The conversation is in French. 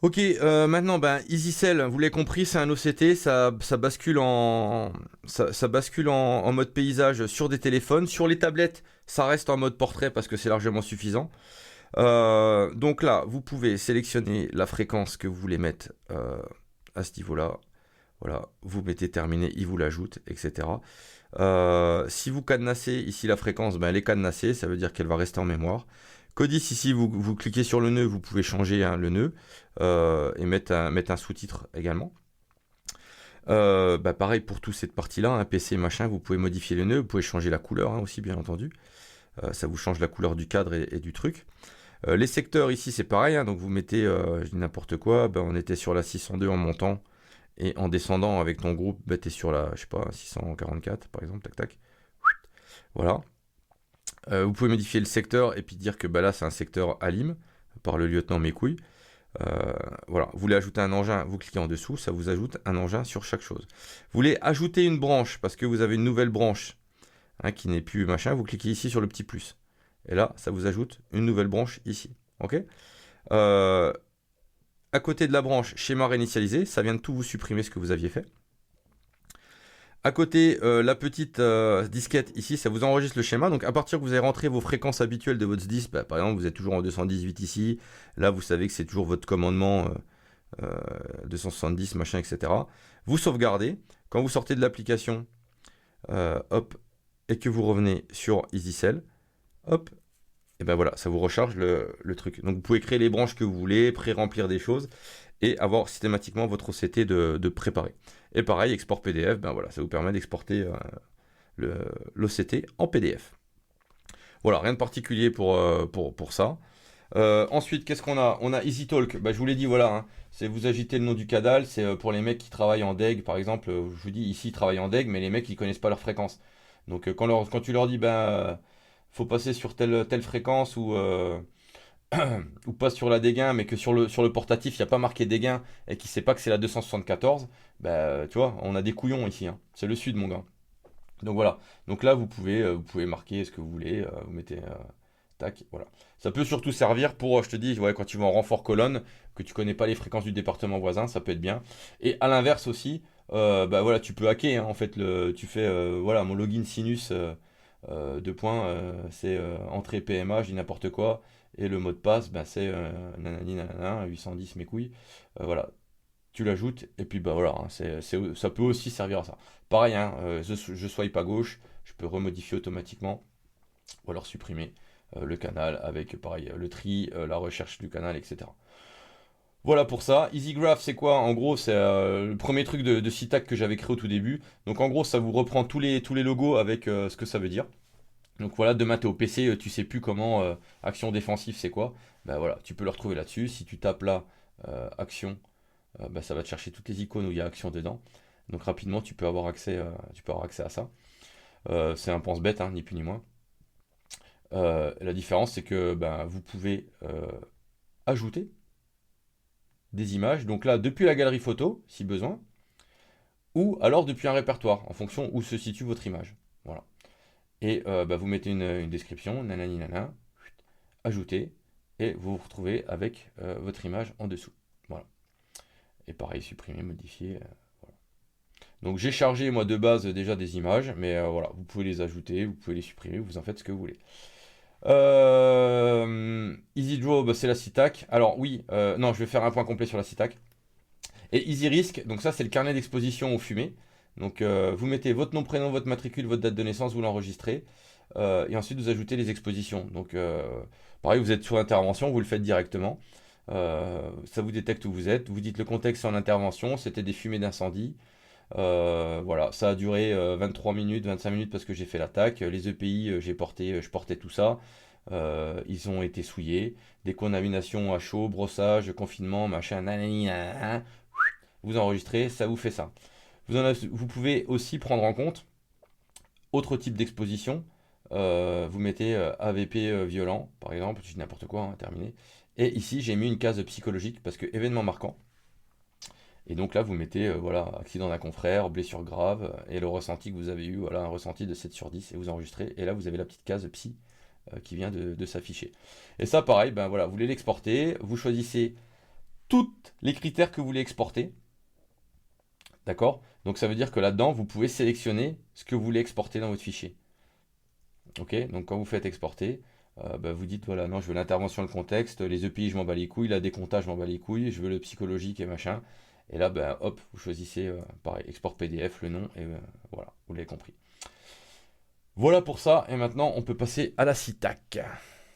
Ok, maintenant, ben, EasyCell, vous l'avez compris, c'est un OCT, ça bascule ça bascule en mode paysage sur des téléphones. Sur les tablettes, ça reste en mode portrait parce que c'est largement suffisant. Donc là, vous pouvez sélectionner la fréquence que vous voulez mettre à ce niveau-là. Voilà, vous mettez terminé, il vous l'ajoute, etc. Si vous cadenassez ici la fréquence, ben, elle est cadenassée, ça veut dire qu'elle va rester en mémoire. Codis, ici, vous cliquez sur le nœud, vous pouvez changer hein, le nœud et mettre un sous-titre également. Bah, pareil pour toute cette partie-là, un PC machin, vous pouvez modifier le nœud, vous pouvez changer la couleur hein, aussi, bien entendu. Ça vous change la couleur du cadre et du truc. Les secteurs ici, c'est pareil, hein, donc vous mettez, je dis n'importe quoi, ben, on était sur la 602 en montant et en descendant avec ton groupe, ben, t'es sur la, je sais pas, 644 par exemple, tac tac. Voilà. Vous pouvez modifier le secteur et puis dire que bah, là c'est un secteur Alim par le lieutenant Mécouille. Voilà. Vous voulez ajouter un engin, vous cliquez en dessous, ça vous ajoute un engin sur chaque chose. Vous voulez ajouter une branche parce que vous avez une nouvelle branche hein, qui n'est plus machin, vous cliquez ici sur le petit plus. Et là, ça vous ajoute une nouvelle branche ici. Ok. Euh, à côté de la branche schéma réinitialisé, ça vient de tout vous supprimer ce que vous aviez fait. À côté, la petite disquette ici, ça vous enregistre le schéma. Donc à partir que vous avez rentré vos fréquences habituelles de votre SDIS, bah, par exemple vous êtes toujours en 218 ici, là vous savez que c'est toujours votre commandement 270 machin, etc. Vous sauvegardez. Quand vous sortez de l'application, hop, et que vous revenez sur EasyCell, hop, et ben voilà, ça vous recharge le truc. Donc vous pouvez créer les branches que vous voulez, pré-remplir des choses et avoir systématiquement votre OCT de préparé. Et pareil, export PDF, ben voilà, ça vous permet d'exporter l'OCT en PDF. Voilà, rien de particulier pour ça. Ensuite, qu'est-ce qu'on a? On a EasyTalk. Bah, je vous l'ai dit, voilà. Hein, c'est vous agitez le nom du canal. C'est pour les mecs qui travaillent en DEG, par exemple. Je vous dis ici, ils travaillent en DEG, mais les mecs, ils connaissent pas leur fréquence. Donc, quand tu leur dis, ben, faut passer sur telle fréquence ou pas sur la dégain, mais que sur le portatif, il n'y a pas marqué dégain et qui sait pas que c'est la 274, bah, tu vois, on a des couillons ici. Hein. C'est le sud, mon gars. Donc voilà. Donc là, vous pouvez marquer ce que vous voulez. Vous mettez tac, voilà. Ça peut surtout servir pour, je te dis, ouais, quand tu vas en renfort colonne, que tu connais pas les fréquences du département voisin, ça peut être bien. Et à l'inverse aussi, bah voilà, tu peux hacker. Hein, en fait, tu fais, voilà, mon login sinus. Deux points, c'est entrée PMA, je dis n'importe quoi, et le mot de passe, ben, c'est nanani nanana, 810 mes couilles. Voilà, tu l'ajoutes, et puis bah voilà, hein, ça peut aussi servir à ça. Pareil, hein, je swipe à gauche, je peux remodifier automatiquement, ou alors supprimer le canal avec pareil le tri, la recherche du canal, etc. Voilà pour ça. EasyGraph, c'est quoi? En gros, c'est le premier truc de Citac que j'avais créé au tout début. Donc en gros, ça vous reprend tous les logos avec ce que ça veut dire. Donc voilà, demain t'es au PC, tu sais plus comment action défensive c'est quoi. Bah voilà, tu peux le retrouver là-dessus. Si tu tapes là action, bah, ça va te chercher toutes les icônes où il y a action dedans. Donc rapidement tu peux avoir accès à ça. C'est un pense-bête, hein, ni plus ni moins. La différence c'est que bah, vous pouvez ajouter des images. Donc là, depuis la galerie photo, si besoin, ou alors depuis un répertoire, en fonction où se situe votre image. Voilà. Et bah, vous mettez une description, nanani nana, ajouter, et vous vous retrouvez avec votre image en dessous. Voilà. Et pareil, supprimer, modifier. Voilà. Donc j'ai chargé moi de base déjà des images, mais voilà, vous pouvez les ajouter, vous pouvez les supprimer, vous en faites ce que vous voulez. EasyDraw, bah, c'est la CITAC. Alors oui, non, je vais faire un point complet sur la CITAC. Et EasyRisk, donc ça c'est le carnet d'exposition aux fumées. Donc vous mettez votre nom, prénom, votre matricule, votre date de naissance, vous l'enregistrez. Et ensuite vous ajoutez les expositions. Donc pareil, vous êtes sur intervention, vous le faites directement. Ça vous détecte où vous êtes. Vous dites le contexte en intervention, c'était des fumées d'incendie. Voilà, ça a duré 23 minutes, 25 minutes parce que j'ai fait l'attaque. Les EPI, je portais tout ça. Ils ont été souillés. Des contaminations à chaud, brossage, confinement, machin, nanani, nanana. Vous enregistrez, ça vous fait ça. Vous pouvez aussi prendre en compte autre type d'exposition. Vous mettez AVP violent, par exemple, je dis n'importe quoi, hein, terminé. Et ici, j'ai mis une case psychologique parce que événement marquant. Et donc là, vous mettez voilà, accident d'un confrère, blessure grave, et le ressenti que vous avez eu, voilà, un ressenti de 7 sur 10, et vous enregistrez. Et là, vous avez la petite case psy qui vient de s'afficher. Et ça, pareil, ben voilà, vous voulez l'exporter, vous choisissez tous les critères que vous voulez exporter. D'accord? Donc ça veut dire que là-dedans, vous pouvez sélectionner ce que vous voulez exporter dans votre fichier. Ok? Donc quand vous faites exporter, vous dites voilà, non, je veux l'intervention, le contexte, les EPI, je m'en bats les couilles, la décomptage, je m'en bats les couilles, je veux le psychologique et machin. Et là, hop, vous choisissez, pareil, export PDF, le nom, et voilà, vous l'avez compris. Voilà pour ça, et maintenant on peut passer à la CITAC.